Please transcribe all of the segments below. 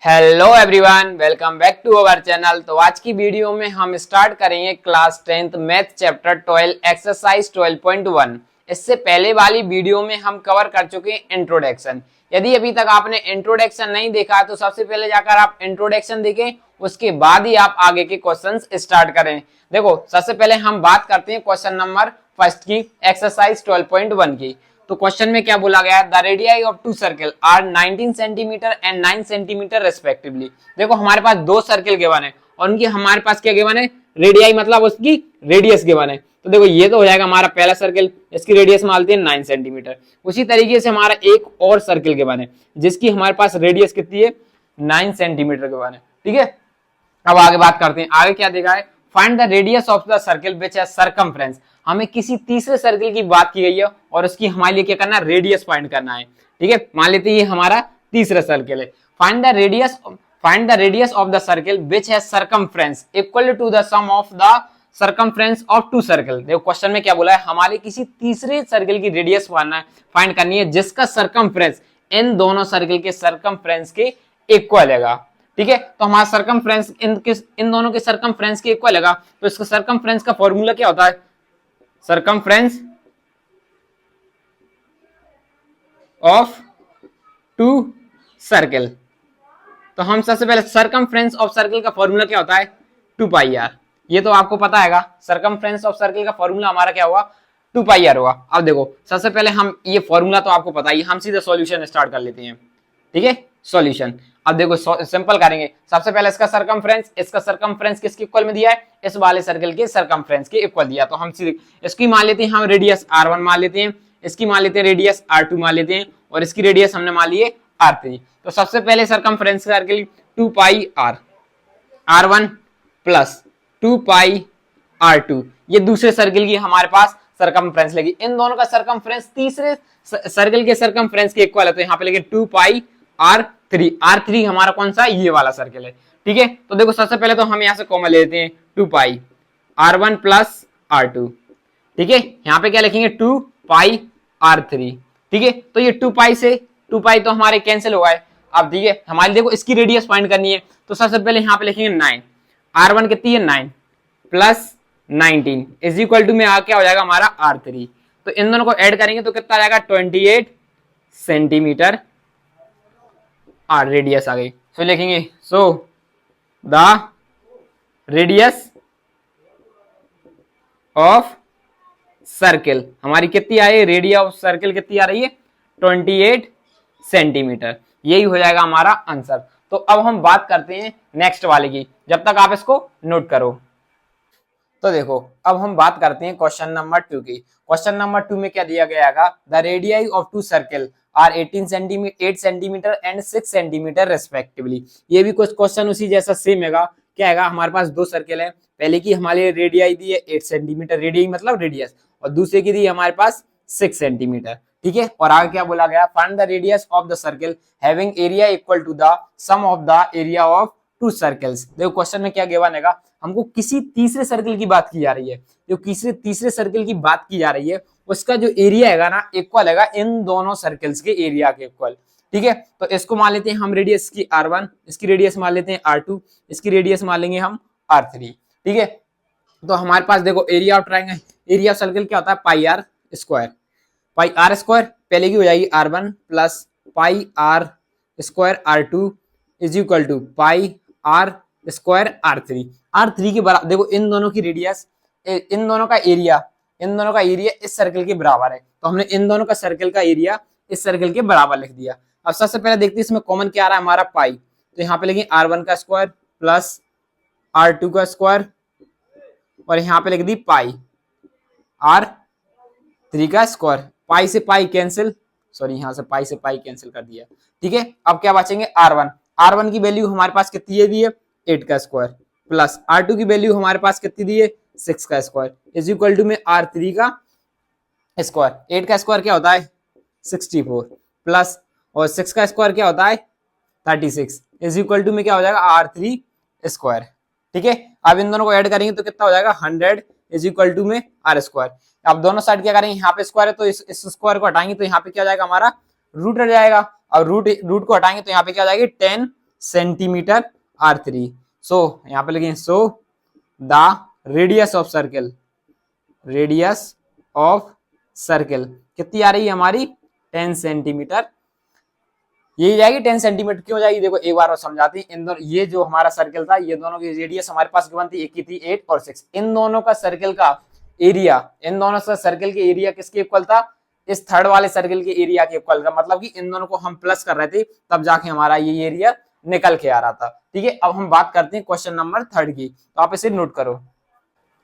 Hello everyone, welcome back to our channel. तो आज की वीडियो में हम स्टार्ट करेंगे class 10th math chapter 12 exercise 12.1। इससे पहले वाली वीडियो में हम कवर कर चुके हैं इंट्रोडक्शन। यदि अभी तक आपने इंट्रोडक्शन नहीं देखा है तो सबसे पहले जाकर आप इंट्रोडक्शन देखें, उसके बाद ही आप आगे के क्वेश्चंस स्टार्ट करें। देखो, सबसे पहले हम बात करते हैं क्वेश्चन नंबर फर्स्ट की, एक्सरसाइज 12.1 की। तो क्वेश्चन में क्या बोला गया है, the radii of two circle are 19 centimetre and 9 centimetre respectively. देखो, हमारे पास दो सर्कल गिवन है और उनकी हमारे पास क्या गिवन है, रेडियाई मतलब उसकी रेडियस गिवन है। तो देखो, ये तो हो जाएगा हमारा पहला सर्कल, इसकी रेडियस मानते हैं 9 सेंटीमीटर। उसी तरीके से हमारा एक और सर्कल गिवन है जिसकी हमारे पास रेडियस कितनी है, 9 सेंटीमीटर गिवन है। ठीक है, अब आगे बात करते हैं। आगे क्या देखा है, find the radius of the circle which has circumference. हमें किसी तीसरे सर्कल की बात की गई है और उसकी हमारे लिए क्या करना है, रेडियस फाइंड करना है। ठीक है, मान लेते हैं ये हमारा तीसरा सर्कल है। Find the radius of the circle which has circumference equal to the sum of the circumference of two circle. देखो, क्वेश्चन में क्या बोला है, हमारे किसी तीसरे सर्कल की रेडियस फाइंड करनी है जिसका सरकमफ्रेंस इन दोनों सर्कल के सरकमफ्रेंस के इक्वल है। ठीक है, तो हमारा सरकमफ्रेंस इन दोनों के सरकमफ्रेंस के इक्वल है। तो इसका सरकमफ्रेंस का फॉर्मूला क्या होता है, सरकमफ्रेंस ऑफ टू सर्कल। तो हम सबसे पहले सरकमफ्रेंस ऑफ सर्कल का फॉर्मूला क्या होता है, 2 पाई आर। ये तो आपको पता हैगा, सरकमफ्रेंस ऑफ सर्कल का फॉर्मूला हमारा क्या हुआ, 2 पाई आर होगा। अब देखो, सबसे पहले हम ये फॉर्मूला तो आपको पता ही, हम सीधे सॉल्यूशन स्टार्ट कर लेते हैं। ठीक है, सॉल्यूशन। अब देखो, सिंपल करेंगे। सबसे पहले इसका सरकमफ्रेंस किसके इक्वल में दिया है, इस वाले सर्कल के सरकमफ्रेंस के इक्वल दिया। तो हम सीधे इसकी मान लेते हैं, हम रेडियस r1 मान लेते हैं, इसकी मान लेते हैं रेडियस r2 मान लेते हैं, और इसकी रेडियस हमने मान लिए r3। तो सबसे पहले सरकमफ्रेंस सर्कल 2 पाई r, r1 प्लस 2 पाई r2, ये दूसरे सर्कल की हमारे पास सरकमफ्रेंस लगी। इन दोनों का सरकमफ्रेंस तीसरे सर्कल के सरकमफ्रेंस के इक्वल है, तो यहाँ पे लेंगे 2 पाई r3 हमारा कौन सा, ये वाला सर्कल है। ठीक है, तो देखो, सबसे पहले तो हम यहाँ से कॉमन ले लेते हैं, 2 पाई r1 प्लस r2। ठीक है, यहाँ पे क्या लिखेंगे, 2 पाई r3। ठीक है, तो ये 2 पाई तो हमारे कैंसिल हो गए। अब ठीक है, हमारी देखो इसकी रेडियस फाइंड करनी है, तो सबसे पहले यहाँ पे लिखेंगे 9, r1 कितनी है 9 प्लस 19 इज इक्वल टू में क्या हो जाएगा हमारा r3। तो इन दोनों को ऐड करेंगे तो कितना आ जाएगा, 28 सेंटीमीटर आर रेडियस आ गई। सो लिखेंगे, so the radius of circle हमारी कितनी आ रही है, रेडियस ऑफ सर्कल कितनी आ रही है, 28 सेंटीमीटर। यही हो जाएगा हमारा आंसर। तो अब हम बात करते हैं नेक्स्ट वाले की, जब तक आप इसको नोट करो। तो देखो, अब हम बात करते हैं क्वेश्चन नंबर 2 की। क्वेश्चन नंबर 2 में क्या दिया गया है, the radii of two circle are 8 centimetre and 6 centimetre respectively. ये भी कुछ क्वेश्चन उसी जैसा सेम हैगा। क्या हैगा, हमारे पास दो सर्कल है, पहले की हमारे रेडियाई दी है 8 सेंटीमीटर, रेडियाई मतलब रेडियस, और दूसरे की दी हमारे पास 6 सेंटीमीटर। ठीक है, और आगे क्या बोला गया, find the radius of the circle having area equal to the sum of the area of two circles. देखो, क्वेश्चन में क्या गिवन है, हमको किसी तीसरे सर्कल की बात की जा रही है। जो तीसरे सर्कल की बात की जा रही है उसका जो एरिया है ना, इक्वल है इन दोनों सर्कल्स के एरिया के इक्वल। ठीक है, तो इसको मान लेते हैं हम रेडियस की r1, इसकी रेडियस मान लेते हैं r2, इसकी रेडियस मान लेंगे हम r3। ठीक है, तो हमारे पास देखो area of triangle, area of circle क्या होता है, pi r square. Pi r square पहले की हो जाएगी r1 plus pi r square r2 is equal to pi r square r3 के बराबर। देखो, इन दोनों की रेडियस, इन दोनों का एरिया इस सर्कल के बराबर है, तो हमने इन दोनों का सर्कल का एरिया इस सर्कल के बराबर लिख दिया। अब सबसे पहले देखते हैं इसमें कॉमन क्या आ रहा है हमारा, पाई। तो यहाँ पे लिखेंगे r1 का स्क्वायर प्लस r2 का स्क्वायर, और यहाँ पे लिख दी पाई r3 का स्क्वायर। पाई से पाई कैंसिल, सॉरी यहाँ से पाई कैंसिल कर दिया। ठीक है, अब क्या बचेंगे, r1 की वैल्यू हमारे पास कितनी दी है, 8 का स्क्वायर, प्लस r2 की वैल्यू हमारे पास कितनी दी है, 6 का स्क्वायर, इज इक्वल टू में r3 का स्क्वायर। 8 का स्क्वायर क्या होता है, 64, प्लस और 6 का स्क्वायर क्या होता है, 36, इज इक्वल टू में क्या हो जाएगा, r3 स्क्वायर। ठीक है, अब इन दोनों को ऐड करेंगे तो कितना हो जाएगा, 100 इज इक्वल टू में r स्क्वायर। अब दोनों साइड क्या करेंगे, यहाँ पे स्क्वायर है तो इस स्क्वायर को हटाएंगे तो यहाँ पे क्या जाएगा हमारा रूट हट जाएगा, और रूट को हटाएंगे तो यहाँ पे क्या जाएगी 10 सेंटीमीटर R3। सो यहाँ पे लिखेंगे so the radius of circle, radius of circle कितनी आ रही है हमारी 10 सेंटीमीटर। यही जाएगी 10 सेंटीमीटर। क्यों जाएगी देखो एक बार और समझाते हैं। इन दोनों, ये जो हमारा सर्कल था, ये दोनों की रेडियस हमारे पास गिवन थी, एक की थी 8 और 6। इन दोनों का सर्कल का एरिया, इन दोनों का सर्कल के एरिया किसके इक्वल था, इस थर्ड वाले सर्कल के एरिया के इक्वल था। मतलब कि इन दोनों को हम प्लस कर रहे थे तब जाके हमारा ये एरिया निकल के आ रहा था। ठीक है, अब हम बात करते हैं क्वेश्चन नंबर 3 की, तो आप इसे नोट करो।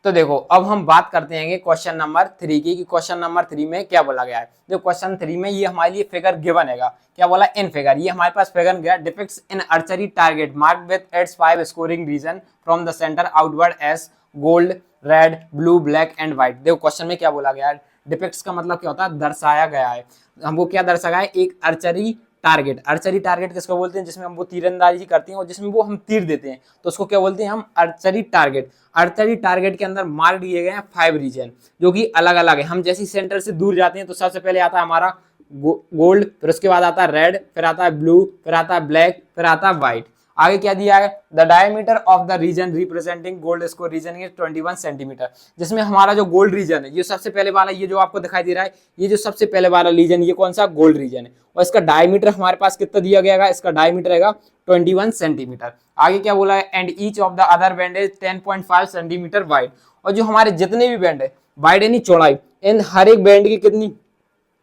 तो देखो अब हम बात करते हैं क्वेश्चन नंबर 3 की, कि क्वेश्चन नंबर 3 में क्या बोला गया है। देखो क्वेश्चन 3 में ये हमारे लिए फिगर गिवन है, क्या बोला, इन फिगर। ये हमारे पास फिगर गया, depicts an archery target marked with its 5 scoring region from the centre outward as gold, red, blue, black and white. देखो क्वेश्चन में क्या बोला गया है, डिपिक्ट्स का मतलब क्या होता है, दर्शाया गया है। हमको क्या दर्शाया गया है, एक आर्चरी टारगेट। आर्चरी टारगेट किसको बोलते हैं, जिसमें हम वो तीरंदाजी करते हैं और जिसमें वो हम तीर देते हैं, तो उसको क्या बोलते हैं हम, आर्चरी टारगेट। आर्चरी टारगेट के अंदर मार्क दिए गए हैं 5 रीजन, जो कि अलग अलग है। हम जैसे सेंटर से दूर जाते हैं तो सबसे पहले आता है हमारा गोल्ड, फिर उसके बाद आता है रेड, फिर आता है ब्लू, फिर आता है ब्लैक, फिर आता है व्हाइट। आगे क्या दिया है, the diameter of the region representing gold score region is 21 centimetre. जिसमें हमारा जो गोल्ड रीजन है, ये सबसे पहले वाला, ये जो आपको दिखाई दे रहा है, ये जो सबसे पहले वाला रीजन, ये कौन सा, गोल्ड रीजन है। और इसका डायमीटर हमारे पास कितना दिया गया है, इसका डायमीटर रहेगा 21 सेंटीमीटर। आगे क्या बोला है, and each of the other band is 10.5 centimetre wide. और जो हमारे जितने भी बैंड है, वाइड यानी चौड़ाई, इन हर एक बैंड की कितनी,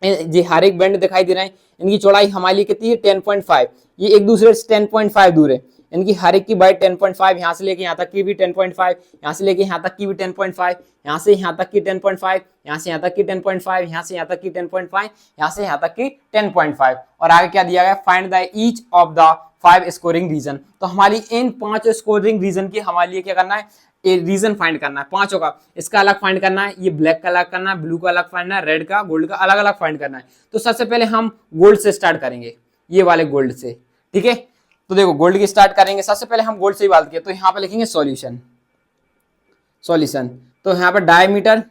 ये हर एक बैंड दिखाई दे रहे हैं, इनकी चौड़ाई हमारे लिए कितनी है 10.5। ये एक दूसरे से 10.5 दूर है, इनकी हर एक की बाइट 10.5, यहाँ से लेके यहाँ तक की भी 10.5, यहाँ से लेके यहाँ तक की भी 10.5, यहाँ से यहाँ तक की 10.5, यहाँ से यहाँ तक की 10.5, यहाँ से यहाँ तक की 10.5, यहाँ से यहाँ तक की 10.5। और आगे क्या दिया गया, find the each of the 5 scoring region. तो हमारी इन 5 स्कोरिंग रीजन की हमारे लिए क्या करना है, रीजन फाइंड करना है पांचों का। इसका अलग फाइंड करना है, ये ब्लैक का अलग करना है, ब्लू का अलग फाइंड करना है, रेड का, गोल्ड का अलग अलग फाइंड करना है। तो सबसे पहले हम गोल्ड से स्टार्ट करेंगे, ये वाले गोल्ड से। ठीक है, तो देखो गोल्ड की स्टार्ट करेंगे, सबसे पहले हम गोल्ड से ही बात किया, तो यहाँ पे लिखेंगे सॉल्यूशन। सॉल्यूशन तो यहाँ पे diameter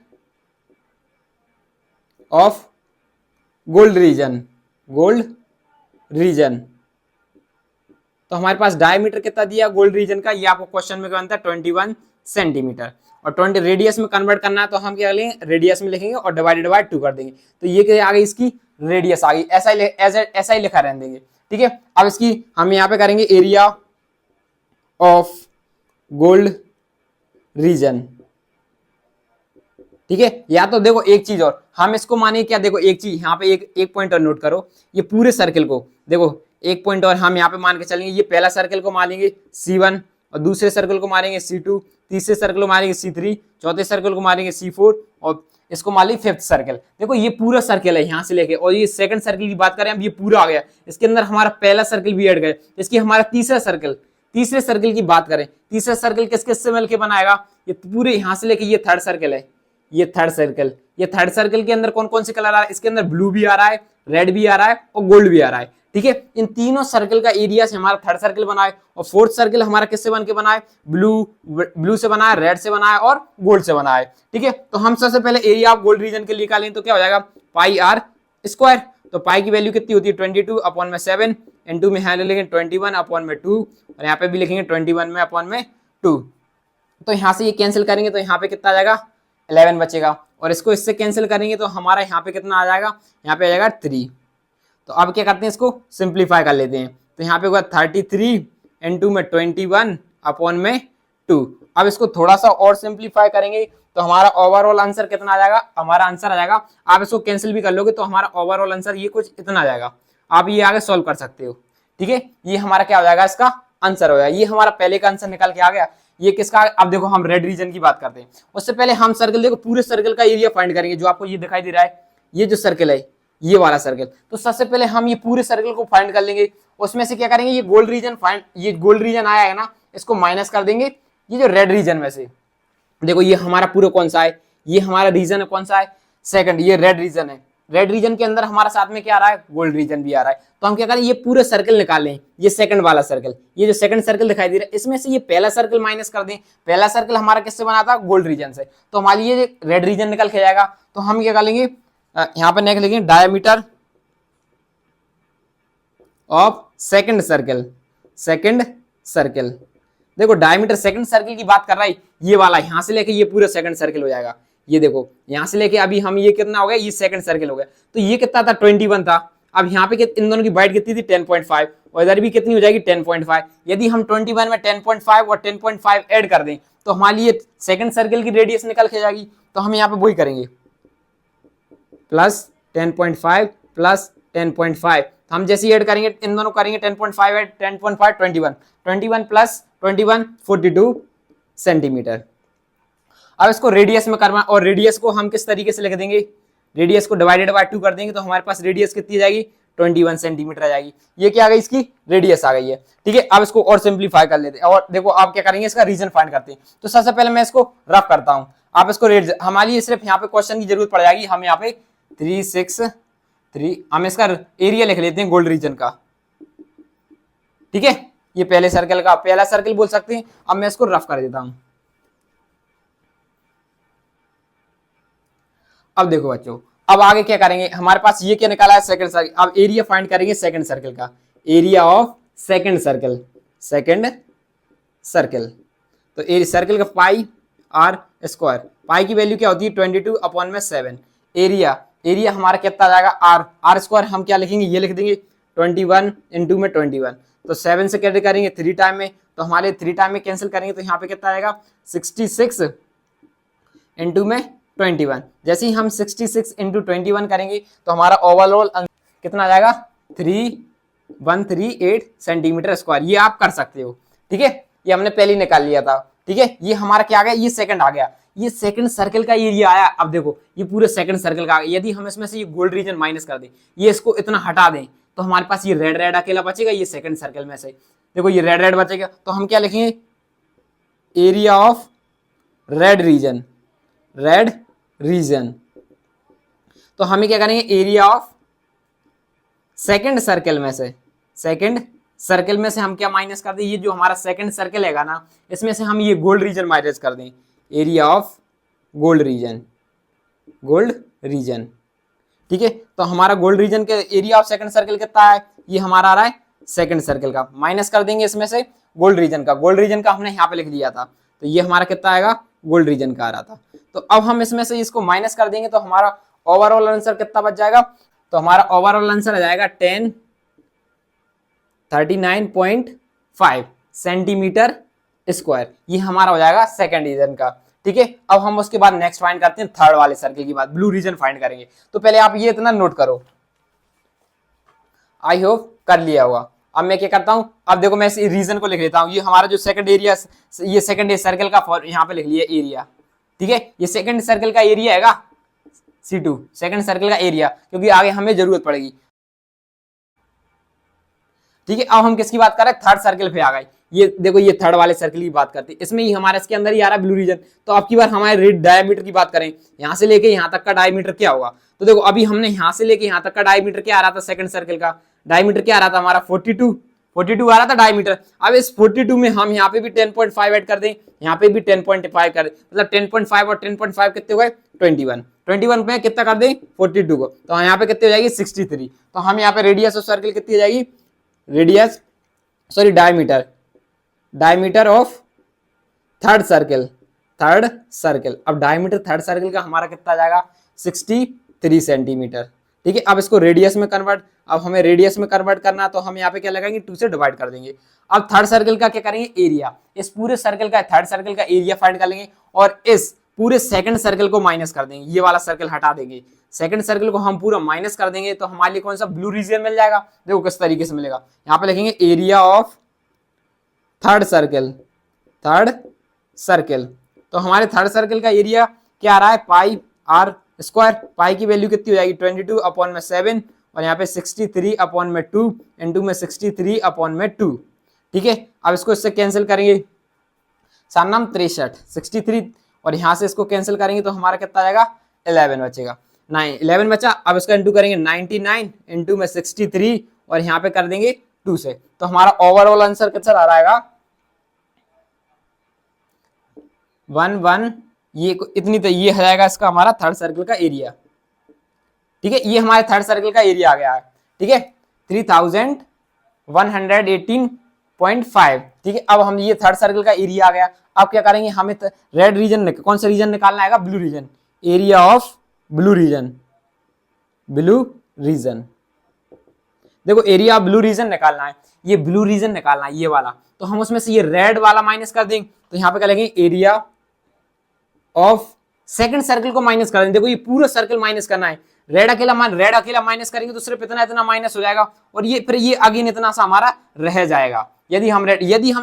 of gold reason, gold reason. तो हमारे पास डायमीटर कितना दिया गोल्ड रीजन का, ये आपको क्वेश्चन में बनता है 21 सेंटीमीटर। और 20 रेडियस में कन्वर्ट करना है, तो हम क्या लेंगे, रेडियस में लिखेंगे और डिवाइडेड बाय 2 कर देंगे। तो ये क्या आ गई, इसकी रेडियस आ गई। ऐसा ही लिखा रहने देंगे। ठीक है, अब इसकी हम यहाँ पे करेंगे एरिया ऑफ गोल्ड रीजन। ठीक है, या तो देखो एक चीज और हम इसको माने क्या, देखो एक चीज यहाँ पे एक पॉइंट और नोट करो, ये पूरे सर्कल को देखो एक पॉइंट और हम यहाँ पे मान के चलेंगे, ये पहला सर्कल को मानेंगे C1 और दूसरे सर्कल को मारेंगे C2, तीसरे सर्कल को मारेंगे C3, चौथे सर्कल को मारेंगे C4 और इसको मान ली 5th सर्कल। देखो ये पूरा सर्कल है यहाँ से लेके, और ये सेकंड सर्कल की बात करें अब, ये पूरा आ गया, इसके अंदर हमारा पहला सर्कल भी ऐड गया, इसकी हमारा तीसरा सर्कल, तीसरे सर्कल की बात करें, तीसरा सर्कल किस किस से मिलकर बनाएगा, ये पूरे यहाँ से लेके ये थर्ड सर्कल है, ये थर्ड सर्कल। ये थर्ड सर्कल के अंदर कौन कौन से कलर आ रहा है, इसके अंदर ब्लू भी आ रहा है, रेड भी आ रहा है और गोल्ड भी आ रहा है। ठीक है, इन तीनों सर्कल का एरिया से हमारा थर्ड सर्कल बना है, और फोर्थ सर्कल हमारा किससे बन के बना है, ब्लू से बना है, रेड से बना है और गोल्ड से बना है। ठीक है, तो हम सबसे पहले एरिया ऑफ गोल्ड रीजन के लिए निकालें तो क्या हो जाएगा, पाई आर स्क्वायर। तो पाई की वैल्यू कितनी होती है 22/7, इनटू में यहाँ लिखेंगे 21/2 और यहाँ पे भी लिखेंगे 21/2। तो यहाँ से ये कैंसिल करेंगे तो यहाँ पे कितना आ जाएगा 11 बचेगा, और इसको इससे कैंसिल करेंगे तो हमारा यहाँ पे कितना आ जाएगा, यहाँ पे आ जाएगा 3। तो अब क्या करते हैं, इसको सिंप्लीफाई कर लेते हैं। तो यहाँ पे होगा 33 इनटू में 21/2। अब इसको थोड़ा सा और सिंप्लीफाई करेंगे तो हमारा ओवरऑल आंसर कितना आ जाएगा, हमारा आंसर आ जाएगा, आप इसको कैंसिल भी कर लोगे तो हमारा ओवरऑल आंसर ये कुछ इतना आ जाएगा। आप ये आगे सॉल्व कर सकते हो। ठीक है, ये हमारा क्या हो जाएगा, इसका आंसर हो जाएगा। ये हमारा पहले का आंसर निकल के आ गया। ये किसका, अब देखो हम रेड रीजन की बात करते हैं, उससे पहले हम सर्कल, देखो पूरे सर्कल का एरिया फाइंड करेंगे। जो आपको ये दिखाई दे रहा है, ये जो सर्कल है, ये वाला सर्कल, तो सबसे पहले हम ये पूरे सर्कल को फाइंड कर लेंगे। उसमें से क्या करेंगे, ये गोल्ड रीजन फाइंड, ये गोल्ड रीजन आया है ना, इसको माइनस कर देंगे ये जो रेड रीजन में से। देखो ये हमारा पूरा कौन सा है, ये हमारा रीजन है कौन सा है, सेकंड, ये रेड रीजन है। रेड रीजन के अंदर हमारा साथ में क्या आ रहा है, गोल्ड रीजन भी आ रहा है। तो हम क्या करें, ये पूरे सर्कल निकालें, ये सेकंड वाला सर्कल, ये जो सेकंड सर्कल दिखाई दे रहा है, इसमें से ये पहला सर्कल माइनस कर दें। पहला सर्कल हमारा किससे बना था, गोल्ड रीजन से, तो हमारी ये रेड रीजन निकल के जाएगा। तो हम क्या करेंगे, यहाँ पे नेक्स्ट लिखेंगे diameter of second circle, second circle. देखो डायमीटर सेकंड सर्कल की बात कर रहा है, ये वाला यहां से लेके ये पूरा सेकंड सर्कल हो जाएगा। ये देखो यहां से लेके अभी हम ये कितना हो गया, ये सेकंड सर्कल हो गया। तो ये कितना था 21 था। अब यहाँ पे इन दोनों की बाइट कितनी थी 10.5 और इधर भी कितनी हो जाएगी 10.5। यदि हम 21 में 10.5 और 10.5 ऐड कर दें तो हमारे लिए सेकंड सर्कल की रेडियस निकल के जाएगी। तो हम यहाँ पे वही करेंगे प्लस 10.5 प्लस 10.5। हम जैसे ऐड करेंगे इन दोनों करेंगे 10.5 ऐड 10.5 21 प्लस 21 42 सेंटीमीटर। अब इसको रेडियस में करना और रेडियस को हम किस तरीके से लिख देंगे, रेडियस को डिवाइडेड बाय 2 कर देंगे तो हमारे पास रेडियस कितनी जाएगी 21 सेंटीमीटर आ जाएगी। ये क्या आ गई, इसकी रेडियस आ गई है। ठीक है, अब इसको और सिंप्लीफाई कर लेते हैं और देखो आप क्या करेंगे, इसका रीजन फाइंड करते हैं। तो सबसे पहले मैं इसको रफ करता हूं, आप इसको हमारे लिए सिर्फ यहाँ पे क्वेश्चन की जरूरत पड़ जाएगी। हम यहाँ पे 363 हम इसका एरिया लिख लेते हैं गोल्ड रीजन का। ठीक है, ये पहले सर्कल का पहला सर्कल बोल सकते हैं। अब मैं इसको रफ कर देता हूं। अब देखो बच्चों, अब आगे क्या करेंगे, हमारे पास ये क्या निकाला है सेकंड सर्कल। अब एरिया फाइंड करेंगे सेकंड सर्कल का, area of second circle, second circle. तो एरिया सर्कल का पाई आर स्क्वायर, पाई की वैल्यू क्या होती है 22/7। एरिया हमारा कितना जाएगा आर स्क्वायर। हम क्या लिखेंगे, ये लिख देंगे 21 इंटू में 21। तो 7 से कैसे करेंगे 3 टाइम में, तो हमारे 3 टाइम में कैंसिल करेंगे तो यहाँ पे कितना आएगा 66 इंटू में 21। जैसे ही हम 66 इंटू 21 करेंगे तो हमारा ओवरऑल कितना आ जाएगा 3138 सेंटीमीटर स्क्वायर। ये आप कर सकते हो। ठीक है, ये हमने पहले ही निकाल लिया था। ठीक है, ये हमारा क्या आ गया, ये सेकंड आ गया, ये सेकंड सर्कल का एरिया आया। अब देखो ये पूरे सेकंड सर्कल का आ गया। यदि हम इसमें से ये गोल्ड रीजन माइनस कर दें, ये इसको इतना हटा दें तो हमारे पास ये रेड रेड अकेला बचेगा। ये सेकंड सर्कल में से देखो ये रेड रेड बचेगा, तो हम क्या लिखेंगे area of red region, red region. तो हमें क्या करेंगे एरिया ऑफ सेकंड सर्कल में से, सेकंड सर्कल में से हम क्या माइनस कर दें, ये जो हमारा सेकंड सर्कल हैगा ना, इसमें से हम ये गोल्ड रीजन माइनस कर दें, area of gold reason, gold reason. ठीक है, तो हमारा गोल्ड रीजन के एरिया ऑफ सेकंड सर्कल कितना है, ये हमारा आ रहा है सेकंड सर्कल का, माइनस कर देंगे इसमें से गोल्ड रीजन का। गोल्ड रीजन का हमने यहाँ पे लिख दिया था, तो ये हमारा कितना आएगा गोल्ड रीजन का आ रहा था। तो अब हम इसमें से इसको माइनस कर देंगे तो हमारा ओवरऑल आंसर कितना बच जाएगा, तो हमारा ओवरऑल आंसर आ जाएगा 1039.5 सेंटीमीटर स्क्वायर। ये हमारा हो जाएगा सेकंड रीजन का। ठीक है, अब हम उसके बाद नेक्स्ट फाइंड करते हैं थर्ड वाले सर्कल की बात, ब्लू रीजन फाइंड करेंगे। तो पहले आप ये इतना नोट करो, आई होप कर लिया होगा। अब मैं क्या करता हूं, अब देखो मैं इस रीजन को लिख लेता हूं। ये हमारा जो सेकंड एरिया, ये सेकंड सर्कल का यहाँ पे लिख लिया एरिया। ठीक है, ये सेकंड सर्कल का एरिया हैगा C2, सेकंड सर्कल का एरिया, क्योंकि आगे हमें जरूरत पड़ेगी। ठीक है, अब हम किसकी बात कर रहे हैं, थर्ड सर्कल पे आ गए। ये देखो ये थर्ड वाले सर्कल की बात करते हैं, इसमें ही हमारे इसके अंदर ही आ रहा है ब्लू रीजन। तो अब की बार हमारे डायमीटर की बात करें, यहाँ से लेके यहाँ तक का डायमीटर क्या होगा। तो देखो अभी हमने यहाँ से लेके यहाँ तक का डायमीटर क्या आ रहा था, सेकंड सर्कल का डायमीटर क्या आ रहा था हमारा 42 आ रहा था डायमीटर। अब इस 42 में हम यहाँ पे भी 10.5 ऐड कर दें, यहाँ पे भी 10.5 कर, मतलब 10.5 और 10.5 कितने हो गए 21 में कितना कर दें 42 को, तो यहाँ पे कितनी हो जाएगी 63। तो हम यहाँ पे रेडियस ऑफ सर्कल कितनी हो जाएगी, radius sorry diameter of third circle, अब डायमीटर थर्ड सर्कल का हमारा कितना आ जाएगा 63 सेंटीमीटर। ठीक है, अब इसको रेडियस में कन्वर्ट, अब हमें रेडियस में कन्वर्ट करना, तो हम यहाँ पे क्या लगाएंगे 2 से डिवाइड कर देंगे। अब थर्ड सर्कल का क्या करेंगे एरिया, इस पूरे सर्कल का थर्ड सर्कल का एरिया फाइंड कर लेंगे और इस पूरे सेकंड सर्कल को माइनस कर देंगे, ये वाला सर्कल हटा देंगे, सेकंड सर्कल को हम पूरा माइनस कर देंगे तो हमारे लिए कौन सा ब्लू रीजन मिल जाएगा। देखो किस तरीके से मिलेगा, यहाँ पे लिखेंगे एरिया ऑफ थर्ड सर्कल। तो हमारे थर्ड सर्कल का एरिया क्या आ रहा है पाई आर स्क्वायर, पाई की वैल्यू कितनी हो जाएगी 22/7 और यहाँ पे 63/2 इंटू में 63/2। ठीक है, अब इसको इससे कैंसिल करेंगे, 7 नाम 63 63 और यहाँ से इसको कैंसिल करेंगे तो हमारा कितना आ जाएगा 11 बचेगा, 11 बचा। अब इसका इंटू करेंगे 99 इंटू में 63 और यहाँ पे कर देंगे 2 से, तो हमारा ओवरऑल आंसर कितना आ रहेगा 11, ये इतनी, तो ये हो जाएगा इसका हमारा थर्ड सर्कल का एरिया। ठीक है, ये हमारे थर्ड सर्कल का एरिया आ गया है। ठीक है, 3118 0.5। ठीक है, अब हम ये थर्ड सर्कल का एरिया आ गया। अब क्या करेंगे, हमें रेड रीजन, कौन सा रीजन निकालना आएगा, blue region, area of blue region. Blue region, देखो एरिया ऑफ ब्लू रीजन निकालना है, ये ब्लू रीजन निकालना है, ये वाला। तो हम उसमें से ये रेड वाला माइनस कर देंगे, तो यहाँ पे क्या लगेंगे, एरिया ऑफ सेकंड सर्कल को माइनस कर देंगे। देखो ये पूरा सर्कल माइनस करना है, रेड अकेला माइनस करेंगे तो सिर्फ इतना इतना माइनस हो जाएगा, और ये फिर ये अगेन इतना सा हमारा रह जाएगा। यदि हमने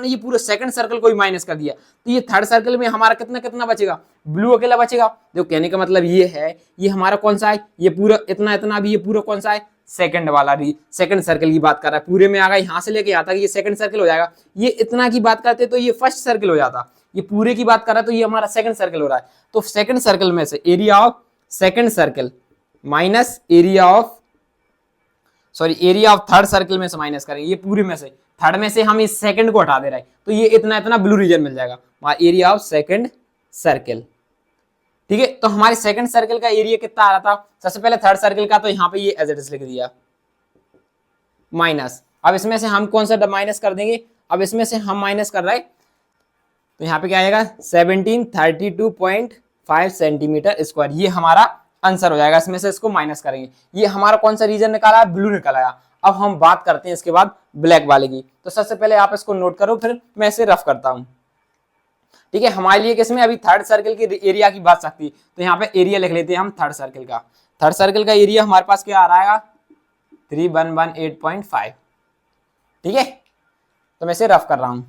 ये पूरे सेकंड सर्कल को ही माइनस कर दिया, तो ये थर्ड सर्कल में हमारा कितना कितना बचेगा, ब्लू अकेला बचेगा। देखो कहने का मतलब ये है, ये हमारा कौन सा है, ये पूरा इतना इतना भी, ये पूरा कौन सा है, सेकंड वाला, सेकंड सर्कल की बात कर रहा है। पूरे में आ गया, यहाँ से लेके यहाँ तक ये सेकंड सर्कल हो जाएगा। ये इतना की बात करते तो ये फर्स्ट सर्कल हो जाता, ये पूरे की बात कर रहा है तो ये हमारा सेकंड सर्कल हो रहा है। तो सेकंड सर्कल में से area of second circle minus area of third circle में से माइनस करेंगे, ये पूरे में से, थर्ड में से हम इस सेकंड को हटा दे रहे हैं, तो ये इतना इतना ब्लू रीजन मिल जाएगा, एरिया ऑफ सेकंड सर्कल। ठीक है, तो हमारे सेकंड सर्कल का एरिया कितना आ रहा था, सबसे पहले थर्ड सर्कल का, तो यहाँ पे ये एज इट इज लिख दिया माइनस। अब इसमें से हम कौन सा माइनस कर देंगे, अब इसमें से हम माइनस कर रहे हैं, तो यहाँ पे क्या आएगा, 1732.5 सेंटीमीटर स्क्वायर, ये हमारा आंसर हो जाएगा। इसमें से इसको माइनस करेंगे, ये हमारा कौन सा रीजन निकाला है, ब्लू निकाला है। अब हम बात करते हैं इसके बाद ब्लैक वाले की। तो सबसे पहले आप इसको नोट करो, फिर मैं इसे रफ करता हूं। ठीक है, हमारे लिए किसमें अभी थर्ड सर्कल के एरिया की बात सकती है, तो यहाँ पे एरिया लिख लेते हैं हम थर्ड सर्कल का। थर्ड सर्कल का एरिया हमारे पास क्या आ रहा है, 3118.5। ठीक है, तो मैं इसे रफ कर रहा हूं।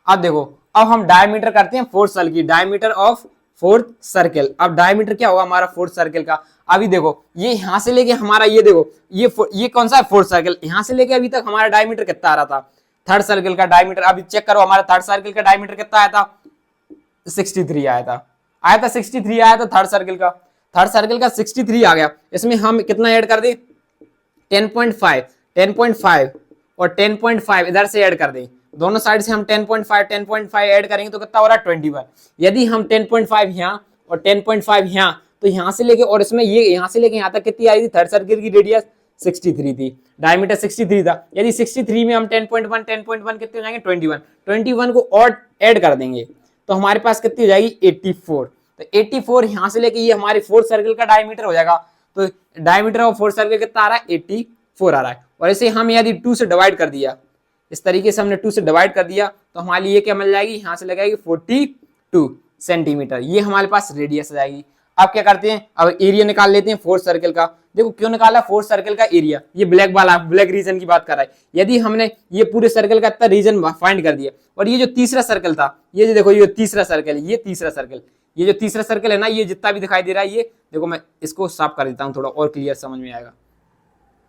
अब देखो, अब हम डायमीटर करते हैं फोर्थ सर्कल की, डायमीटर ऑफ फोर्थ सर्कल। अब डायमीटर क्या होगा हमारा फोर्थ सर्कल का, अभी देखो ये यहां से लेके हमारा, ये देखो ये कौन सा है, फोर्थ सर्कल, यहां से लेके अभी तक हमारा डायमीटर कितना आ रहा था, थर्ड सर्कल का डायमीटर। अभी चेक करो हमारा थर्ड सर्कल का डायमीटर कितना आया था, 63 आया था 63 आया था थर्ड सर्कल का। थर्ड सर्कल का 63 आ गया, इसमें हम कितना ऐड कर दें, 10.5 और 10.5 इधर से ऐड कर दें, दोनों साइड से हम 10.5 ऐड करेंगे तो कितना हो रहा है, 21। यदि हम 10.5 यहाँ और 10.5 यहाँ, तो यहाँ से लेके और इसमें ये यहाँ से लेके यहाँ तक कितनी आई थी, थर्ड सर्कल की रेडियस 63 थी, डायमीटर 63 था। यदि 63 में हम 10.1 कितने हो जाएंगे, 21 को और ऐड कर देंगे तो हमारे पास कितनी हो जाएगी, 84। तो 84 यहाँ से लेके ये हमारे फोर्थ सर्कल का डायमीटर हो जाएगा। तो डायमीटर ऑफ फोर्थ सर्कल कितना आ रहा है, 84 आ रहा है। और इसे हम यदि 2 से डिवाइड कर दिया, इस तरीके से हमने 2 से डिवाइड कर दिया, तो हमारे लिए क्या मिल जाएगी, यहाँ से लगाएगी 42 सेंटीमीटर, ये हमारे पास रेडियस आ जाएगी। अब क्या करते हैं, अब एरिया निकाल लेते हैं फोर्थ सर्कल का। देखो क्यों निकाला फोर्थ सर्कल का एरिया, ये ब्लैक वाला, ब्लैक रीजन की बात कर रहा है। यदि हमने ये पूरे सर्कल का इतना रीजन फाइंड कर दिया, और ये जो तीसरा सर्कल था, ये जो देखो, ये तीसरा सर्कल, ये तीसरा सर्कल, ये जो तीसरा सर्कल है ना, ये जितना भी दिखाई दे रहा है, ये देखो मैं इसको साफ कर देता हूँ, थोड़ा और क्लियर समझ में आएगा।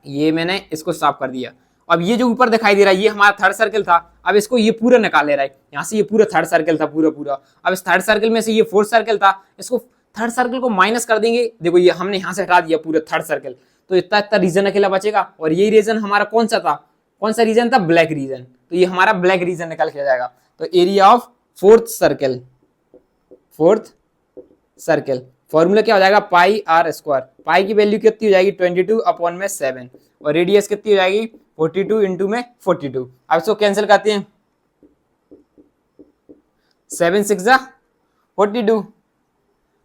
ये मैंने इसको साफ कर दिया। अब ये जो ऊपर दिखाई दे रहा है, ये हमारा थर्ड सर्कल था। अब इसको ये पूरा निकाल ले रहा है, यहाँ से ये पूरा थर्ड सर्कल था, पूरा। अब इस थर्ड सर्कल में से ये फोर्थ सर्कल था, इसको थर्ड सर्कल को माइनस कर देंगे। देखो ये हमने यहाँ से हटा दिया पूरा थर्ड सर्कल, तो इतना इतना रीजन अकेला बचेगा। और यही रीजन हमारा कौन सा था, कौन सा रीजन था, ब्लैक रीजन। तो ये हमारा ब्लैक रीजन निकल के जाएगा। तो area of fourth circle formula क्या हो जाएगा, पाई आर स्क्वायर। पाई की वैल्यू कितनी हो जाएगी, 22/7, और रेडियस कितनी हो जाएगी, 42 इंटू में 42। अब इसको कैंसिल करते हैं, 7 6 42।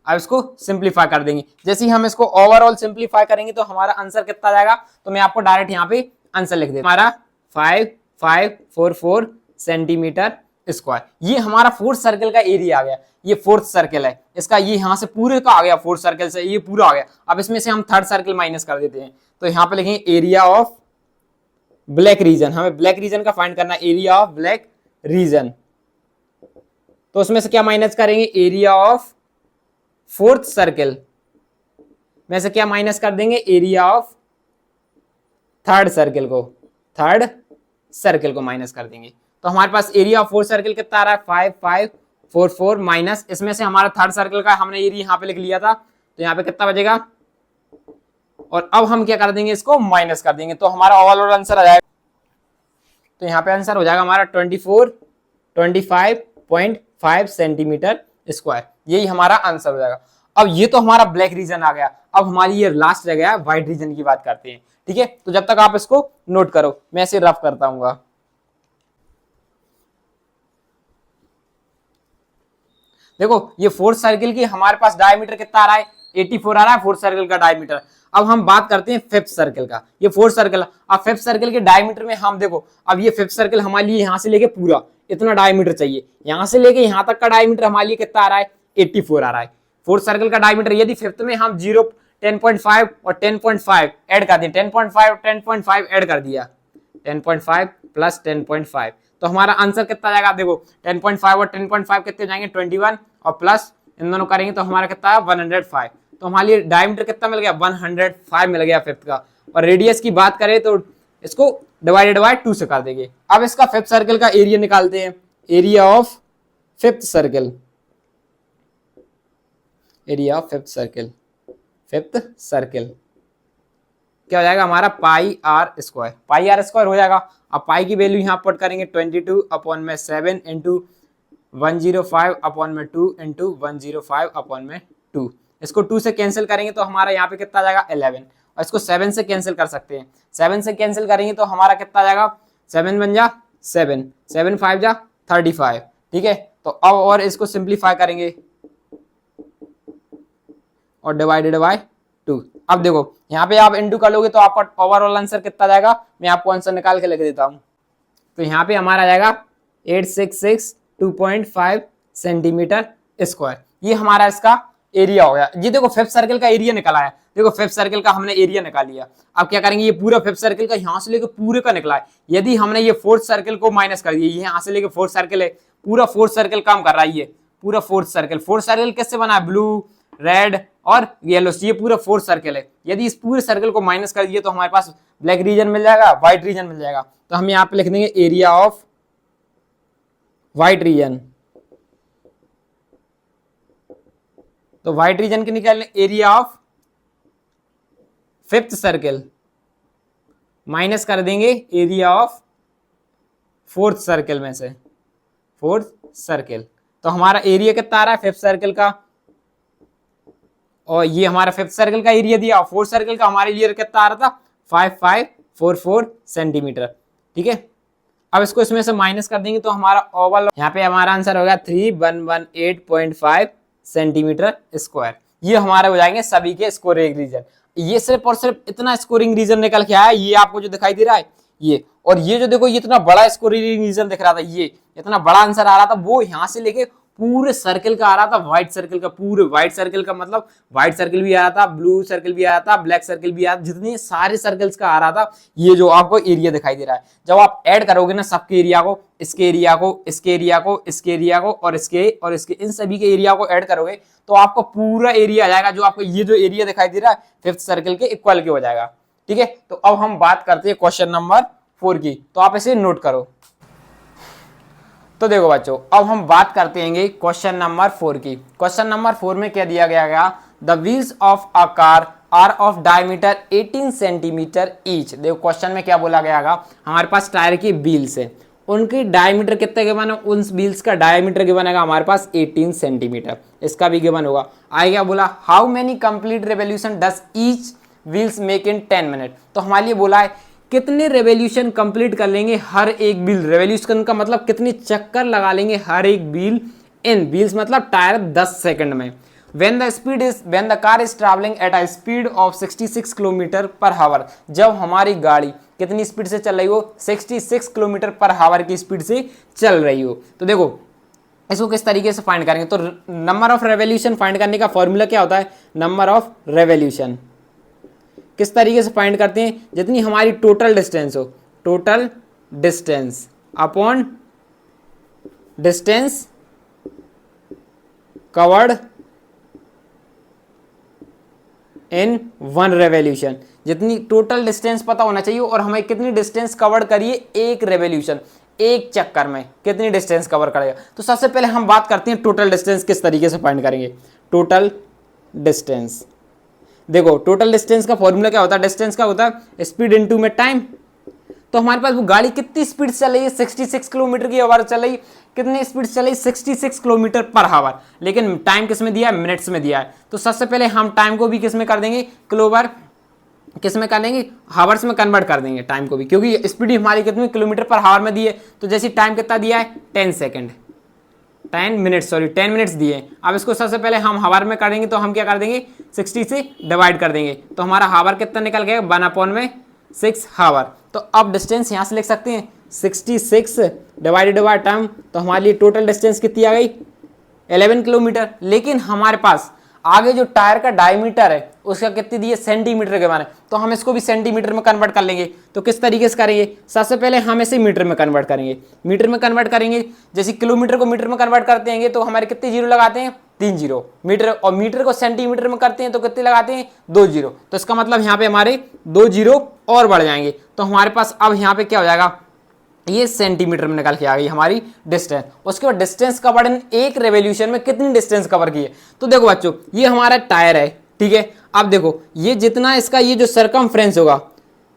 अब इसको सिंप्लीफाई कर देंगे। जैसे ही हम इसको ओवरऑल सिंप्लीफाई करेंगे तो हमारा आंसर कितना आ जाएगा, तो मैं आपको डायरेक्ट यहाँ पे आंसर लिख देता हूं। हमारा 5544 सेंटीमीटर स्क्वायर, ये हमारा फोर्थ सर्कल का एरिया आ गया। ये फोर्थ सर्कल है, इसका ये यहाँ से पूरे का आ गया, फोर्थ सर्कल से ये पूरा आ गया। अब इसमें से हम थर्ड सर्कल माइनस कर देते हैं, तो यहाँ पे लिखेंगे एरिया ऑफ ब्लैक रीजन। हमें ब्लैक रीजन का फाइंड करना है, एरिया ऑफ ब्लैक रीजन। तो उसमें से क्या माइनस करेंगे, एरिया ऑफ फोर्थ सर्कल में से क्या माइनस कर देंगे, एरिया ऑफ थर्ड सर्कल को माइनस कर देंगे। तो हमारे पास एरिया ऑफ फोर्थ सर्कल कितना आ रहा है, 5544 माइनस, इसमें से हमारा थर्ड सर्कल का हमने एरिया यहाँ पे लिख लिया था, तो यहाँ पे कितना बचेगा। और अब हम क्या कर देंगे, इसको माइनस कर देंगे, तो हमारा ओवरऑल आंसर आ जाएगा। तो यहाँ पे आंसर हो जाएगा हमारा 25.5 सेंटीमीटर स्क्वायर, यही हमारा आंसर हो जाएगा। अब ये तो हमारा ब्लैक रीजन आ गया, अब हमारी ये लास्ट रह गया व्हाइट रीजन की बात करते हैं। ठीक है, तो जब तक आप इसको नोट करो मैं इसे रफ करता हूँ। देखो ये फोर्थ सर्किल की हमारे पास डायमीटर कितना आ रहा है, 84 आ रहा है फोर्थ सर्किल का डायमीटर। अब हम बात करते हैं फिफ्थ सर्किल का, ये फोर्थ सर्किल। अब फिफ्थ सर्किल के डायमीटर में हम देखो, अब ये फिफ्थ सर्किल हमारे लिए यहाँ से लेके पूरा इतना डायमीटर चाहिए, यहाँ से लेके यहाँ तक का डायमीटर हमारे लिए कितना आ रहा है, 84 आ रहा है फोर्थ सर्किल का डायमीटर। यदि फिफ्थ में हम 10.5 और 10.5 ऐड कर दिए, 10.5 और 10.5 ऐड कर दिया, 10.5 प्लस 10.5, तो हमारा आंसर कितना जाएगा। देखो 10.5 और 10.5 कितने जाएंगे, 21, और प्लस इन दोनों करेंगे तो हमारा कितना है 105। तो हमारे लिए डायमीटर कितना मिल गया, 105 मिल गया फिफ्थ का। और रेडियस की बात करें तो इसको डिवाइडेड बाय 2 से कर देंगे। अब इसका फिफ्थ सर्किल का एरिया निकालते हैं, area of fifth circle, area of fifth circle, fifth circle क्या हो जाएगा हमारा pi R square, pi R square हो जाएगा। अब पाई की वैल्यू यहाँ पुट करेंगे 22/7 इंटू 105/2 इंटू 105/2, इसको 2 से कैंसिल करेंगे तो हमारा यहाँ पे कितना आ जाएगा 11, और इसको 7 से कैंसिल कर सकते हैं, 7 से कैंसिल करेंगे तो हमारा कितना आ जाएगा, 7 बन जा 7, 7 5 जा 35। ठीक है, तो अब और इसको सिंप्लीफाई करेंगे और डिवाइडेड बाय 2। अब देखो यहाँ पे आप इंटू कर लोगे तो आपका ओवरऑल आंसर कितना जाएगा, मैं आपको आंसर निकाल के लिख देता हूँ। तो यहाँ पे हमारा जाएगा 866.2.5 सेंटीमीटर स्क्वायर, ये हमारा इसका एरिया हो गया। ये देखो फिफ्थ सर्किल का एरिया निकला है, देखो फिफ्थ सर्किल का हमने एरिया निकाल लिया। अब क्या करेंगे, ये पूरा फिफ्थ सर्किल का यहाँ से लेके पूरे का निकला है। यदि हमने ये फोर्थ सर्किल को माइनस कर दिया, ये यहाँ से लेके फोर्थ सर्किल है, पूरा फोर्थ सर्किल काम कर रहा है, ये पूरा फोर्थ सर्किल किससे बना है, ब्लू, रेड और येलो, ये पूरा फोर्थ सर्किल है। यदि इस पूरे सर्किल को माइनस कर दिए तो हमारे पास ब्लैक रीजन मिल जाएगा, व्हाइट रीजन मिल जाएगा। तो हम यहाँ पे लिख देंगे एरिया ऑफ व्हाइट रीजन। तो व्हाइट रीजन के निकालने area of fifth circle minus कर देंगे एरिया ऑफ फोर्थ सर्किल में से, फोर्थ सर्किल। तो हमारा एरिया कितना आ रहा है फिफ्थ सर्किल का, और ये हमारा फिफ्थ सर्किल का एरिया दिया, फोर्थ सर्किल का हमारे लिए कितना आ रहा था 5544 सेंटीमीटर। ठीक है, अब इसको इसमें से माइनस कर देंगे तो हमारा ओवरऑल यहाँ पे हमारा आंसर होगा 3118.5 सेंटीमीटर स्क्वायर। ये हमारे हो जाएंगे सभी के स्कोरिंग रीजन। ये सिर्फ और सिर्फ इतना स्कोरिंग रीजन निकल के आया, ये आपको जो दिखाई दे रहा है ये, और ये जो देखो ये इतना बड़ा स्कोरिंग रीजन दिख रहा था, ये इतना बड़ा आंसर आ रहा था, वो यहाँ से लेके पूरे सर्किल का आ रहा था, व्हाइट सर्किल का, पूरे व्हाइट सर्किल का मतलब व्हाइट सर्किल भी आ रहा था, ब्लू सर्किल भी आ रहा था, ब्लैक सर्किल भी आ रहा था, जितने सारे सर्कल्स का आ रहा था। ये जो आपको एरिया दिखाई दे रहा है, जब आप ऐड करोगे ना सबके एरिया को, इसके एरिया को, इसके एरिया को, इसके एरिया को और इसके इन सभी के एरिया को ऐड करोगे तो आपको पूरा एरिया आ जाएगा, जो आपको ये जो एरिया दिखाई दे रहा है फिफ्थ सर्किल के इक्वल के हो जाएगा। ठीक है, तो अब हम बात करते हैं क्वेश्चन नंबर 4 की, तो आप इसे नोट करो। तो देखो बच्चों, अब हम बात करते हैं क्वेश्चन नंबर 4 की। क्वेश्चन नंबर 4 में क्या दिया गया, the wheels of a car are of diameter 18 centimetre each. देखो क्वेश्चन में क्या बोला गया, हमारे पास टायर की व्हील्स है, उनकी डायमीटर कितने गिवन है, उन व्हील्स का डायमीटर गिवन है हमारे पास 18 सेंटीमीटर, इसका भी गिवन होगा। आगे क्या बोला, how many complete revolution does each wheels make in 10 minute. तो हमारे लिए बोला है कितने रेवोल्यूशन कंप्लीट कर लेंगे हर एक व्हील, रेवोल्यूशन का मतलब कितने चक्कर लगा लेंगे हर एक व्हील, इन व्हील्स मतलब टायर 10 सेकंड में। when the car is traveling at a speed of 66 kilometre पर हावर, जब हमारी गाड़ी कितनी स्पीड से चल रही हो, 66 किलोमीटर पर हावर की स्पीड से चल रही हो। तो देखो इसको किस तरीके से फाइंड करेंगे, तो नंबर ऑफ रेवोल्यूशन फाइंड करने का फॉर्मूला क्या होता है, नंबर ऑफ रेवोल्यूशन किस तरीके से फाइंड करते हैं, जितनी हमारी टोटल डिस्टेंस हो, total distance upon distance covered in 1 revolution, जितनी टोटल डिस्टेंस पता होना चाहिए और हमें कितनी डिस्टेंस कवर करिए एक रेवोल्यूशन, एक चक्कर में कितनी डिस्टेंस कवर करेगा। तो सबसे पहले हम बात करते हैं टोटल डिस्टेंस किस तरीके से फाइंड करेंगे। टोटल डिस्टेंस, देखो टोटल डिस्टेंस का फॉर्मूला क्या होता है, डिस्टेंस का होता है स्पीड इनटू में टाइम। तो हमारे पास वो गाड़ी कितनी स्पीड से चल रही है, 66 किलोमीटर की आवर चल रही है। कितनी स्पीड चल रही है, 66 किलोमीटर पर आवर। लेकिन टाइम किस में दिया है, मिनट्स में दिया है। तो सबसे पहले हम टाइम को भी किस में कर देंगे, किलोवर किस में कर देंगे, हावर्स में कन्वर्ट कर देंगे टाइम को भी, क्योंकि स्पीड हमारी कितनी किलोमीटर पर हावर में दी है। तो जैसे टाइम कितना दिया है, 10 सेकेंड, 10 मिनट्स दिए। अब इसको सबसे पहले हम हावर में करेंगे, तो हम क्या कर देंगे, 60 से डिवाइड कर देंगे, तो हमारा हावर कितना निकल गया, 1/6 हावर। तो अब डिस्टेंस यहाँ से लिख सकते हैं 66 डिवाइडेड बाय टाइम, तो हमारे लिए टोटल डिस्टेंस कितनी आ गई, 11 किलोमीटर। लेकिन हमारे पास आगे जो टायर का डायमीटर है उसका कितनी दी है, सेंटीमीटर के बारे में, तो हम इसको भी सेंटीमीटर में कन्वर्ट कर लेंगे। तो किस तरीके से करेंगे, सबसे पहले हम इसे मीटर में कन्वर्ट करेंगे। मीटर में कन्वर्ट करेंगे, जैसे किलोमीटर को मीटर में कन्वर्ट करते हैं तो हमारे कितने जीरो लगाते हैं, 3 जीरो मीटर, और मीटर को सेंटीमीटर में करते हैं तो कितने लगाते हैं, 2 जीरो। तो इसका मतलब यहाँ पे हमारे 2 जीरो और बढ़ जाएंगे। तो हमारे पास अब यहाँ पे क्या हो जाएगा, ये सेंटीमीटर में निकल के आ गई हमारी डिस्टेंस। उसके बाद डिस्टेंस कवर्ड इन एक रेवोल्यूशन में कितनी डिस्टेंस कवर की है। तो देखो बच्चों, ये हमारा टायर है, ठीक है। अब देखो ये जितना इसका ये जो सरकमफ्रेंस होगा,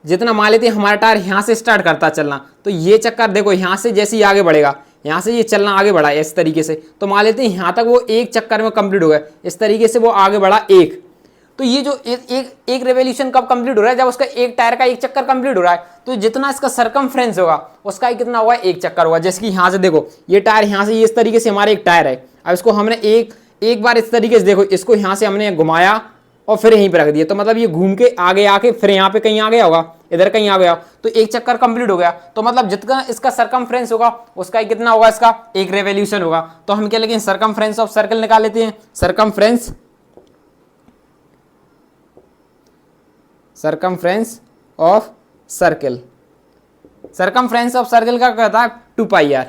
जितना मान लेते हैं हमारा टायर यहाँ से स्टार्ट करता चलना, तो ये चक्कर देखो यहाँ से जैसे ही आगे बढ़ेगा, यहाँ से ये चलना आगे बढ़ा है इस तरीके से, तो मान लेते हैं यहाँ तक वो एक चक्कर में कंप्लीट हो गया, इस तरीके से वो आगे बढ़ा एक। तो ये जो एक रेवोल्यूशन कब कंप्लीट हो रहा है, जब उसका एक टायर का एक चक्कर कंप्लीट हो रहा है। तो जितना इसका सरकमफ्रेंस होगा उसका ही कितना होगा, एक चक्कर होगा। जैसे कि यहाँ से देखो ये टायर यहाँ से ये इस तरीके से हमारा एक टायर है, अब इसको हमने एक बार इस तरीके से देखो, इसको यहाँ से हमने घुमाया और फिर यहीं पर रख दिया, तो मतलब ये घूम के आगे आके फिर यहाँ पे कहीं आ गया होगा, इधर कहीं आ गया, तो एक चक्कर कंप्लीट हो गया। तो मतलब जितना इसका सरकमफ्रेंस होगा उसका ही कितना होगा, इसका एक रेवोल्यूशन होगा। तो हम क्या लिखेंगे, सरकमफ्रेंस ऑफ सर्कल निकाल लेते हैं। Circumference of circle, circumference of circle का कहता है 2 पाई आर।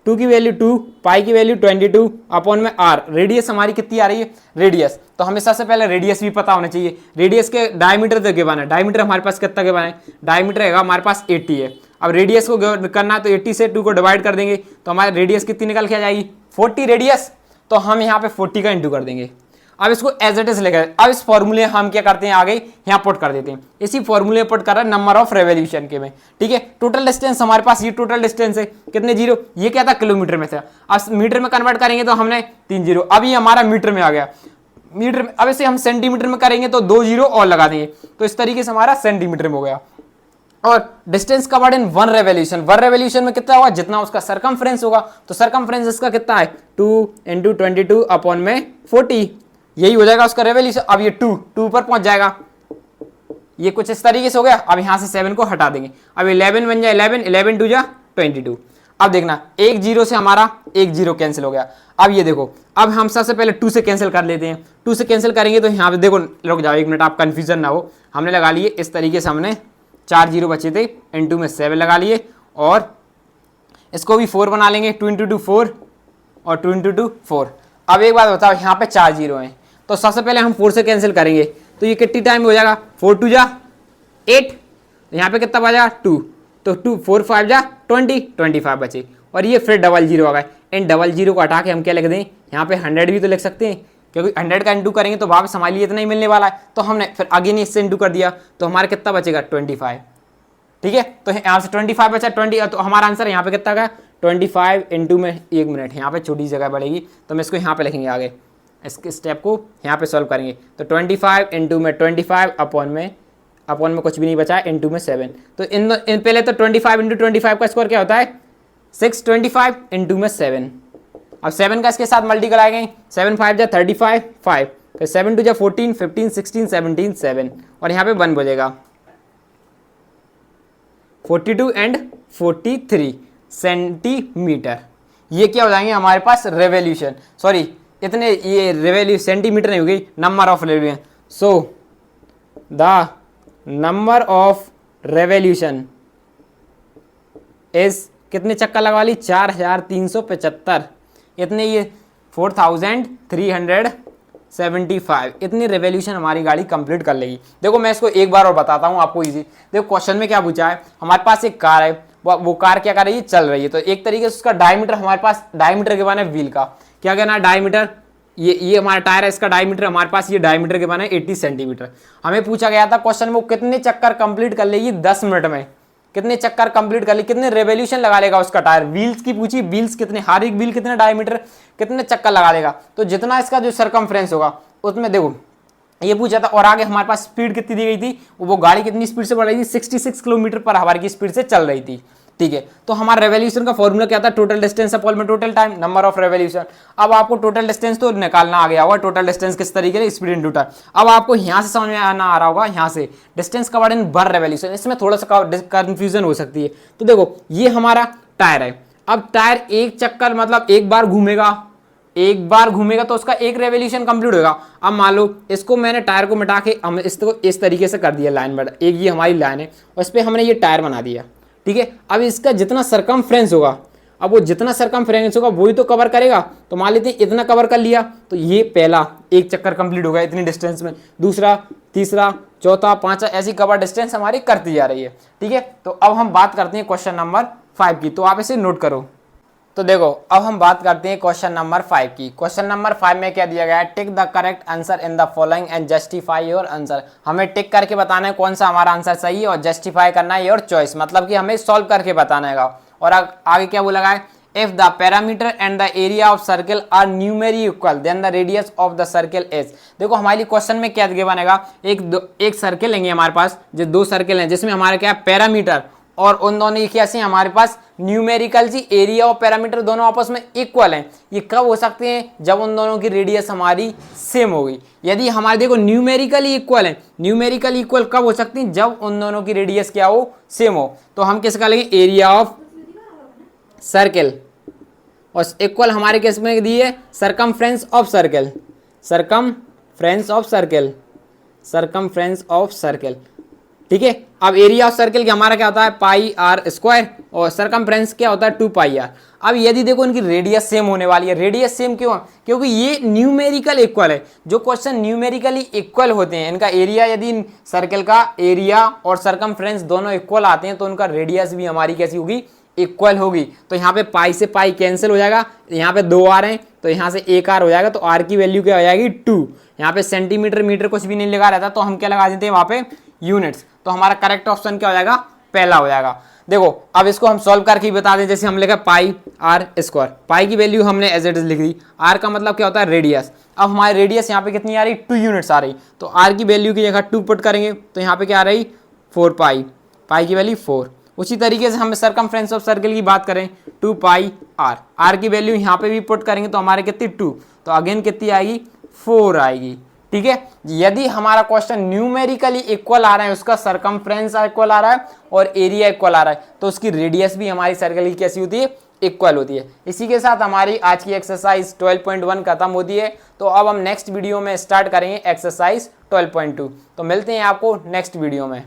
2 की वैल्यू 2, पाई की वैल्यू 22 अपॉन में आर। रेडियस हमारी कितनी आ रही है, रेडियस, तो हमें सबसे पहले रेडियस भी पता होना चाहिए। रेडियस के डायमीटर तो गिवन है, डायमीटर हमारे पास कितना गिवन है, डायमीटर है हमारे पास 80 है। अब रेडियस को करना है तो 80 से 2 को डिवाइड कर देंगे, तो हमारी रेडियस कितनी निकल के आ जाएगी, 40 रेडियस। तो हम यहाँ पे 40 का इंटू कर देंगे। अब इसको एज इट इज लेकर, अब इस फॉर्मूले हम क्या करते हैं, आगे यहाँ पुट कर देते हैं। इसी फॉर्मूले पुट कर रहा है नंबर ऑफ रेवोल्यूशन के में, ठीक है। टोटल डिस्टेंस हमारे पास ये टोटल डिस्टेंस है, कितने जीरो, ये क्या था, किलोमीटर में था। अब मीटर में कन्वर्ट करेंगे तो हमने 3 जीरो, अब ये हमारा मीटर में आ गया, मीटर में। अब इसे हम सेंटीमीटर में करेंगे तो 2 जीरो और लगा देंगे, तो इस तरीके से हमारा सेंटीमीटर में हो गया। और distance covered in 1 revolution, 1 revolution में कितना होगा, जितना उसका सरकमफ्रेंस होगा। तो सरकमफ्रेंस इसका कितना है, 2 × 22 अपॉन में 40, यही हो जाएगा उसका रेवोल्यूशन। अब ये 2 पर पहुंच जाएगा, ये कुछ इस तरीके से हो गया। अब यहां से 7 को हटा देंगे, अब 11 बन जाए 11, 11 2 जा 22। अब देखना, एक जीरो से हमारा एक जीरो कैंसिल हो गया। अब ये देखो, अब हम सबसे पहले 2 से कैंसिल कर लेते हैं। 2 से कैंसिल करेंगे तो यहाँ पे देखो, रुक जाओ 1 मिनट, आप कंफ्यूजन ना हो, हमने लगा लिए इस तरीके से, हमने 4 जीरो बचे थे, इनटू में 7 लगा लिए, और इसको भी 4 बना लेंगे, 2 × 2 4 और 2 × 2 4। अब एक बात बताओ, यहाँ पे 4 जीरो हैं, तो सबसे पहले हम 4 से कैंसिल करेंगे, तो ये कितनी टाइम हो जाएगा, 4 2 जा 8, यहाँ पे कितना बचा 2, तो 2 4 5 जा 20, 25 बचे, और ये फिर डबल जीरो आ गए। इन डबल जीरो को हटा के हम क्या लिख दें, यहाँ पे 100 भी तो लिख सकते हैं, क्योंकि 100 का इंटू करेंगे तो वापस हमारे लिए इतना ही मिलने वाला है। तो हमने फिर अगेन इससे इंटू कर दिया, तो हमारा कितना बचेगा 25, ठीक है। तो यहाँ से 25 बचा, 20, तो हमारा आंसर यहाँ पे कितना गया 25 इंटू में 1 मिनट, यहाँ पे छोटी जगह बढ़ेगी, तो हम इसको यहाँ पे लिखेंगे, आगे इसके स्टेप को यहाँ पे सॉल्व करेंगे। तो 25 इंटू में 25 अपॉन में कुछ भी नहीं बचा, इंटू में 7। तो इन पहले तो 25 इंटू 25 का स्क्वायर क्या होता है 625 इंटू में 7। अब 7 का इसके साथ मल्टीपल आएंगे, 7 5 जा 35 5, फिर 7 2 जा 14 15 16 17 7, और यहाँ पे 1 बजेगा 42 एंड 43 सेंटीमीटर। ये क्या हो जाएंगे हमारे पास रेवोल्यूशन, सॉरी इतने, ये रेवोल्यूशन सेंटीमीटर नहीं हो गई, number of revolution. So the number of revolution is, कितने चक्कर लगवा ली 4375, इतने ये 4375, इतनी रेवोल्यूशन हमारी गाड़ी कंप्लीट कर लेगी। देखो मैं इसको एक बार और बताता हूँ आपको इजी। देखो क्वेश्चन में क्या पूछा है, हमारे पास एक कार है, वो कार क्या कर रही है, चल रही है। तो एक तरीके से उसका डायमीटर, हमारे पास डायमीटर के बारे में व्हील का क्या कहना है, डायमीटर ये हमारा टायर है, इसका डायमीटर हमारे पास ये डायमीटर के बना है 80 सेंटीमीटर। हमें पूछा गया था क्वेश्चन में वो कितने चक्कर कंप्लीट कर लेगी 10 मिनट में, कितने चक्कर कंप्लीट कर ली, कितने रेवोल्यूशन लगा लेगा उसका टायर। व्हील्स की पूछी, व्हील्स कितने, हर एक व्हील कितने डायमीटर, कितने चक्कर लगा लेगा। तो जितना इसका जो सरकमफ्रेंस होगा उसमें देखो ये पूछा था। और आगे हमारे पास स्पीड कितनी दी गई थी, वो गाड़ी कितनी स्पीड से बढ़ रही थी, 66 किलोमीटर पर आवर की स्पीड से चल रही थी। ठीक है, तो हमारा रेवोल्यूशन का फॉर्मूला क्या था, टोटल डिस्टेंस अपॉन में total time, number of revolution. अब आपको टोटल डिस्टेंस तो निकालना आ गया होगा, टोटल डिस्टेंस किस तरीके से, स्पीड इनटू टाइम। अब आपको यहाँ से समझ में आना आ रहा होगा, यहाँ से डिस्टेंस कवर्ड इन बर रेवोल्यूशन, इसमें थोड़ा सा कंफ्यूजन हो सकती है। तो देखो ये हमारा टायर है, अब टायर एक चक्कर मतलब एक बार घूमेगा, एक बार घूमेगा तो उसका एक रेवोल्यूशन कंप्लीट होगा। अब मान लो इसको मैंने टायर को मिटा के हम इसको इस तरीके से कर दिया लाइन बट एक ये हमारी लाइन है और इस पर हमने ये टायर बना दिया। ठीक है, अब इसका जितना सरकमफ्रेंस होगा, अब वो जितना सरकमफ्रेंस होगा वही तो कवर करेगा। तो मान लेते हैं इतना कवर कर लिया, तो ये पहला एक चक्कर कंप्लीट होगा इतनी डिस्टेंस में, दूसरा, तीसरा, चौथा, पांचवा, ऐसी कवर डिस्टेंस हमारी करती जा रही है। ठीक है, तो अब हम बात करते हैं क्वेश्चन नंबर 5 की, तो आप इसे नोट करो। तो देखो अब हम बात करते हैं क्वेश्चन नंबर 5 की। क्वेश्चन नंबर 5 में क्या दिया गया है, tick the correct answer in the following and justify your answer. हमें टिक करके बताना है कौन सा हमारा आंसर सही है और जस्टिफाई करना है योर चॉइस, मतलब कि हमें सॉल्व करके बताना है। और आगे क्या बोला गया है, if the parameter and the area of circle are numerically equal then the radius of the circle is. देखो हमारे क्वेश्चन में क्या बनेगा, एक सर्कल लेंगे हमारे पास, जो दो सर्कल हैं जिसमें हमारे क्या है पैरामीटर और उन दोनों की कैसे हमारे पास न्यूमेरिकल जी, एरिया और पैरामीटर दोनों आपस में इक्वल हैं। ये कब हो सकते हैं, जब उन दोनों की रेडियस हमारी सेम होगी। यदि हमारे देखो न्यूमेरिकली इक्वल है, न्यूमेरिकली इक्वल कब हो सकती है, जब उन दोनों की रेडियस क्या हो, सेम हो। तो हम किसका लेंगे, एरिया ऑफ सर्कल, और इक्वल हमारे केस में दी है circumference of circle, circumference of circle, circumference of circle. ठीक है, अब एरिया ऑफ सर्कल का हमारा क्या होता है पाई आर स्क्वायर और सरकमफ्रेंस क्या होता है 2 पाई आर। अब यदि देखो इनकी रेडियस सेम होने वाली है, रेडियस सेम क्यों, क्योंकि ये न्यूमेरिकल इक्वल है। जो क्वेश्चन न्यूमेरिकली इक्वल होते हैं, इनका एरिया, यदि सर्कल का एरिया और सरकमफ्रेंस दोनों इक्वल आते हैं तो उनका रेडियस भी हमारी कैसी होगी, इक्वल होगी। तो यहाँ पे पाई से पाई कैंसिल हो जाएगा, यहाँ पे 2 आर हैं तो यहाँ से 1 आर हो जाएगा, तो आर की वैल्यू क्या हो जाएगी 2। यहाँ पे सेंटीमीटर मीटर कुछ भी नहीं लगा रहता तो हम क्या लगा देते हैं वहाँ पे यूनिट्स। तो हमारा करेक्ट ऑप्शन क्या हो जाएगा, पहला हो जाएगा। देखो अब इसको हम सॉल्व करके ही बता दें, जैसे हम लिखा पाई आर स्क्वायर, पाई की वैल्यू हमने एज इट इज लिख दी, आर का मतलब क्या होता है रेडियस। अब हमारी रेडियस यहाँ पे कितनी आ रही, 2 यूनिट्स आ रही, तो आर की वैल्यू की जगह 2 पुट करेंगे तो यहाँ पे क्या आ रही 4 पाई, पाई की वैल्यू 4। उसी तरीके से हम सरकमफ्रेंस ऑफ सर्कल की बात करें 2 पाई आर, आर की वैल्यू यहाँ पे भी पुट करेंगे तो हमारे कितनी 2, तो अगेन कितनी आएगी 4 आएगी। ठीक है, यदि हमारा क्वेश्चन न्यूमेरिकली इक्वल आ रहा है, उसका सरकमफ्रेंस इक्वल आ रहा है और एरिया इक्वल आ रहा है, तो उसकी रेडियस भी हमारी सर्कल की कैसी होती है, इक्वल होती है। इसी के साथ हमारी आज की एक्सरसाइज 12.1 खत्म होती है। तो अब हम नेक्स्ट वीडियो में स्टार्ट करेंगे एक्सरसाइज 12.2। तो मिलते हैं आपको नेक्स्ट वीडियो में।